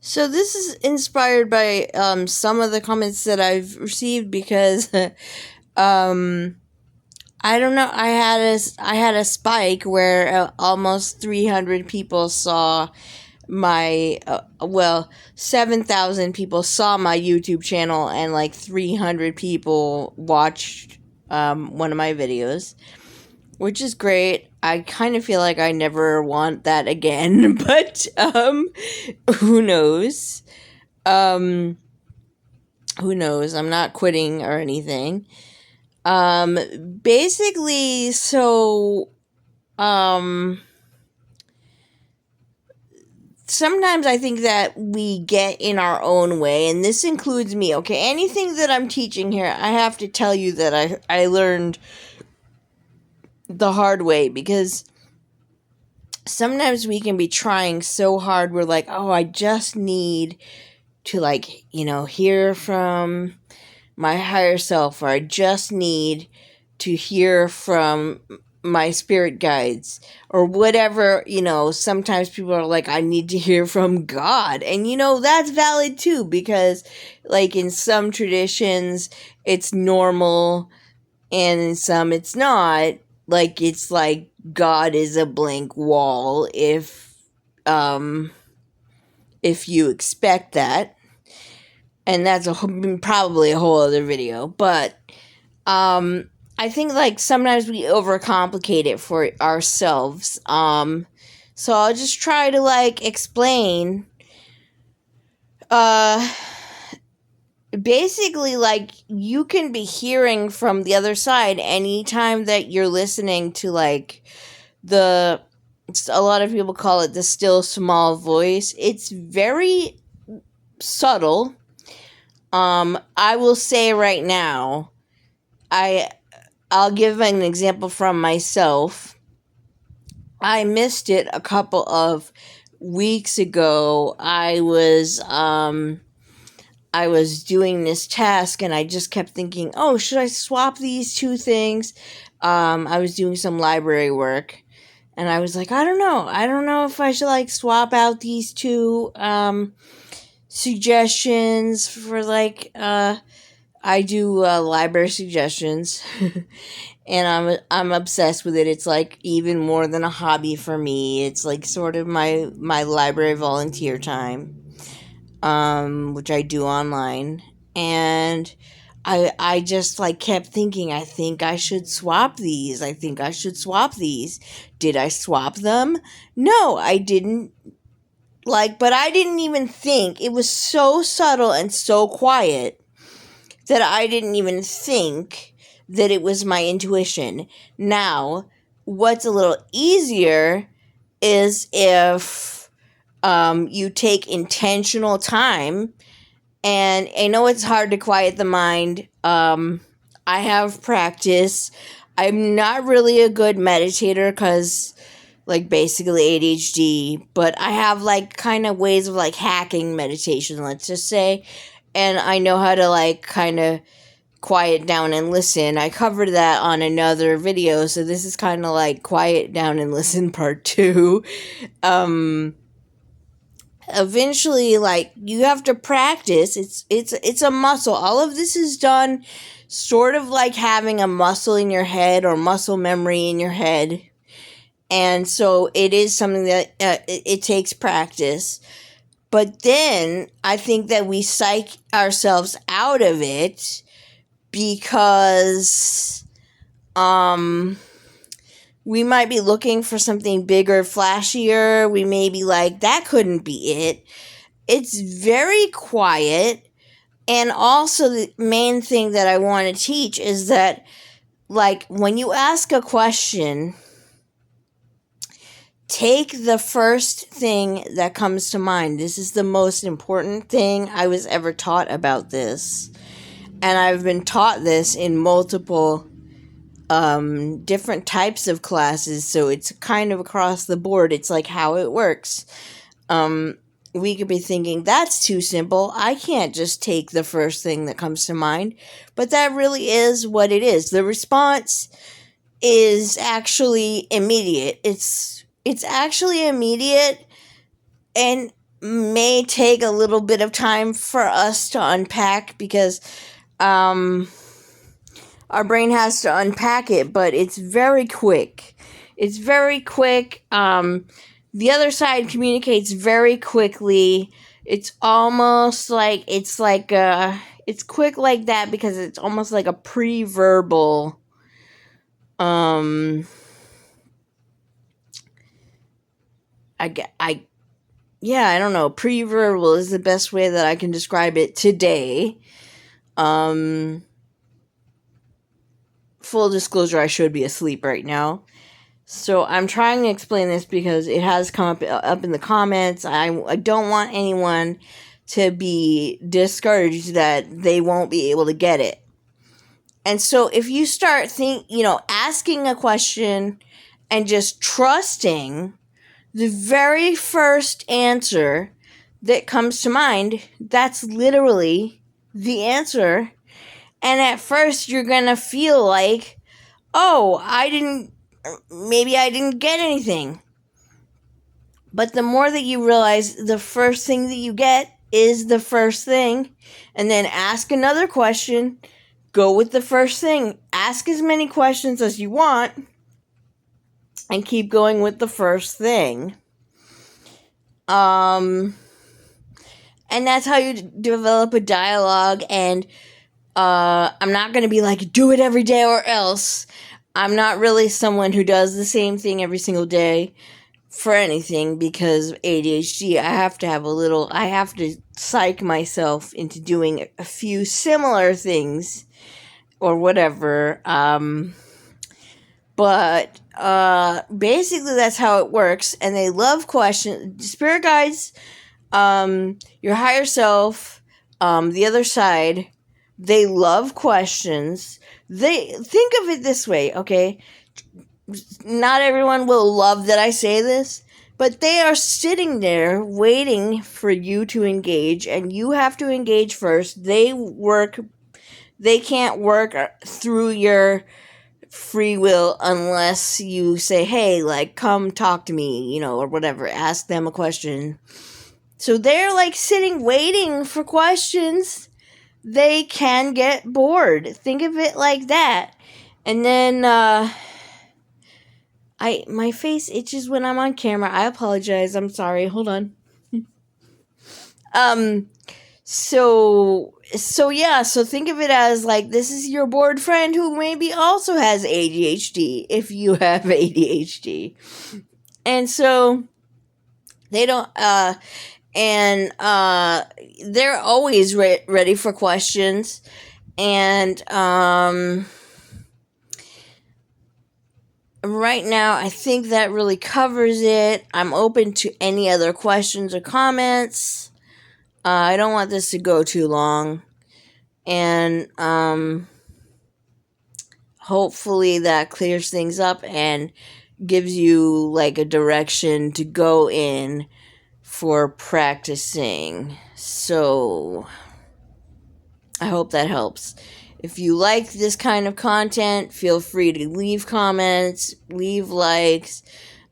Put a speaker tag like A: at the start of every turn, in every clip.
A: So this is inspired by some of the comments that I've received because um, I don't know. I had a spike where almost 300 people saw my 7,000 people saw my YouTube channel, and like 300 people watched one of my videos, which is great. I kind of feel like I never want that again, but who knows? Um, who knows? I'm not quitting or anything. Um, Basically, so um, sometimes I think that we get in our own way, and this includes me. Okay, anything that I'm teaching here, I have to tell you that I learned the hard way, because sometimes we can be trying so hard. We're like, oh, I just need to, like, hear from my higher self, or I just need to hear from my spirit guides, or whatever. Sometimes people are like, I need to hear from God. And that's valid too, because like in some traditions it's normal, and in some it's not. Like, it's like God is a blank wall um if you expect that, and that's probably a whole other video. But I think, like, sometimes we overcomplicate it for ourselves. So I'll just try to, like, explain. Basically, like, you can be hearing from the other side anytime that you're listening to, like, a lot of people call it the still small voice. It's very subtle. I will say right now, I'll give an example from myself. I missed it a couple of weeks ago. I was doing this task, and I just kept thinking, oh, should I swap these two things? I was doing some library work, and I was like, I don't know. I don't know if I should, like, swap out these two suggestions for, like, I do library suggestions. And I'm obsessed with it. It's like even more than a hobby for me. It's like sort of my library volunteer time, which I do online. And I just, like, kept thinking, I think I should swap these. I think I should swap these. Did I swap them? No, I didn't. Like, but I didn't even think. It was so subtle and so quiet that I didn't even think that it was my intuition. Now, what's a little easier is if you take intentional time. And I know it's hard to quiet the mind. I have practice. I'm not really a good meditator because, like, basically ADHD, but I have, like, kind of ways of, like, hacking meditation, let's just say. And I know how to, like, kind of quiet down and listen. I covered that on another video, so this is kind of like quiet down and listen part 2. Eventually, like, you have to practice. It's a muscle. All of this is done sort of like having a muscle in your head, or muscle memory in your head. And so it is something that it takes practice. But then I think that we psych ourselves out of it because we might be looking for something bigger, flashier. We may be like, that couldn't be it. It's very quiet. And also, the main thing that I want to teach is that, like, when you ask a question, take the first thing that comes to mind. This is the most important thing I was ever taught about this. And I've been taught this in multiple different types of classes, so it's kind of across the board. It's like how it works. We could be thinking, that's too simple. I can't just take the first thing that comes to mind. But that really is what it is. The response is actually immediate. It's actually immediate, and may take a little bit of time for us to unpack because our brain has to unpack it, but it's very quick. It's very quick. The other side communicates very quickly. It's almost like it's quick like that because it's almost like a pre-verbal I don't know. Pre-verbal is the best way that I can describe it today. Full disclosure, I should be asleep right now. So I'm trying to explain this because it has come up in the comments. I don't want anyone to be discouraged that they won't be able to get it. And so if you start asking a question and just trusting the very first answer that comes to mind, that's literally the answer. And at first you're going to feel like, oh, maybe I didn't get anything. But the more that you realize the first thing that you get is the first thing, and then ask another question, go with the first thing. Ask as many questions as you want, and keep going with the first thing. And that's how you develop a dialogue. And I'm not going to be like, do it every day or else. I'm not really someone who does the same thing every single day for anything because of ADHD. I have to psych myself into doing a few similar things or whatever. But basically that's how it works. And they love questions. Spirit guides, your higher self, the other side, they love questions. They think of it this way, okay? Not everyone will love that I say this, but they are sitting there waiting for you to engage, and you have to engage first. They can't work through your free will unless you say, hey, like, come talk to me, or whatever. Ask them a question. So they're like sitting waiting for questions. They can get bored. Think of it like that. And then my face itches when I'm on camera. I apologize. I'm sorry. Hold on. So think of it as like this is your bored friend who maybe also has ADHD if you have ADHD. And so they don't they're always ready for questions. And right now I think that really covers it. I'm open to any other questions or comments. I don't want this to go too long. And hopefully that clears things up and gives you like a direction to go in for practicing. So I hope that helps. If you like this kind of content, feel free to leave comments, leave likes,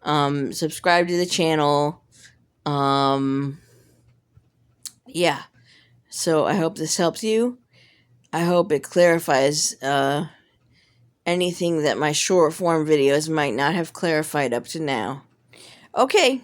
A: subscribe to the channel. Yeah. So I hope this helps you. I hope it clarifies anything that my short form videos might not have clarified up to now. Okay.